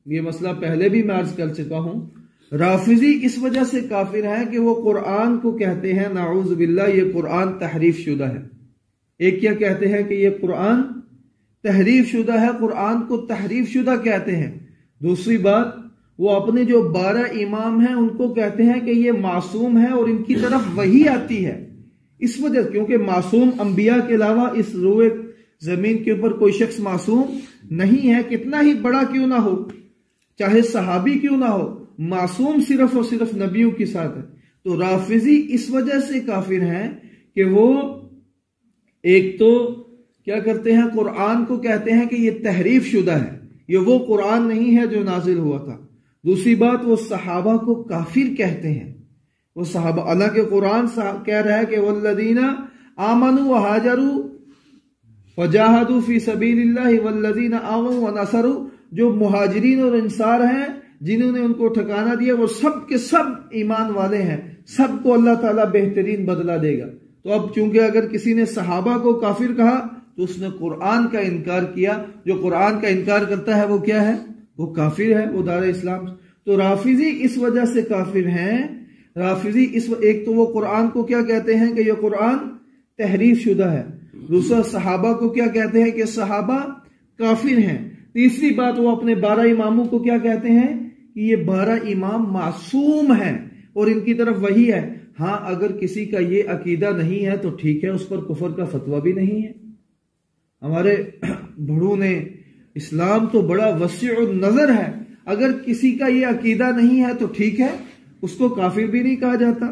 یہ مسئلہ پہلے بھی میں عرض کر چکا ہوں، رافضی اس وجہ سے کافر ہے کہ وہ قرآن کو کہتے ہیں نعوذ باللہ یہ قرآن تحریف شدہ ہے۔ ایک کیا کہتے ہیں کہ یہ قرآن تحریف شدہ ہے، قرآن کو تحریف شدہ کہتے ہیں۔ دوسری بات، وہ اپنے جو 12 امام ہیں ان کو کہتے ہیں کہ یہ معصوم ہے اور ان کی طرف وحی آتی ہے۔ اس وجہ کیونکہ معصوم انبیاء کے علاوہ اس روئے زمین کے اوپر کوئی شخص معصوم نہیں ہے، کتنا ہی بڑا کیوں نہ ہو، چاہے صحابی کیوں نہ ہو، معصوم صرف اور صرف نبیوں کے ساتھ ہے۔ تو رافضی اس وجہ سے کافر ہیں کہ وہ ایک تو کیا کرتے ہیں، قرآن کو کہتے ہیں کہ یہ تحریف شدہ ہے، یہ وہ قرآن نہیں ہے جو نازل ہوا تھا۔ دوسری بات، وہ صحابہ کو کافر کہتے ہیں، وہ صحابہ، حالانکہ قرآن کہہ رہا ہے کہ والذین آمنوا وہاجروا وجاہدوا فی سبیل اللہ والذین آووا ونصروا، جو مہاجرین اور انصار ہیں جنہوں نے ان کو ٹھکانہ دیا، وہ سب کے سب ایمان والے ہیں، سب کو اللہ تعالیٰ بہترین بدلہ دے گا۔ تو اب چونکہ اگر کسی نے صحابہ کو کافر کہا تو اس نے قرآن کا انکار کیا، جو قرآن کا انکار کرتا ہے وہ کیا ہے، وہ کافر ہے، وہ دار اسلام۔ تو رافضی اس وجہ سے کافر ہیں، رافضی ایک تو وہ قرآن کو کیا کہتے ہیں کہ یہ قرآن تحریف شدہ ہے، دوسرا صحابہ کو کیا کہتے ہیں کہ صحابہ کافر ہیں، تیسری بات وہ اپنے 12 اماموں کو کیا کہتے ہیں کہ یہ 12 امام معصوم ہیں اور ان کی طرف وحی ہے۔ ہاں اگر کسی کا یہ عقیدہ نہیں ہے تو ٹھیک ہے، اس پر کفر کا فتویٰ بھی نہیں ہے۔ ہمارے بڑوں نے، اسلام تو بڑا وسیع النظر ہے، اگر کسی کا یہ عقیدہ نہیں ہے تو ٹھیک ہے، اس کو کافر بھی نہیں کہا جاتا۔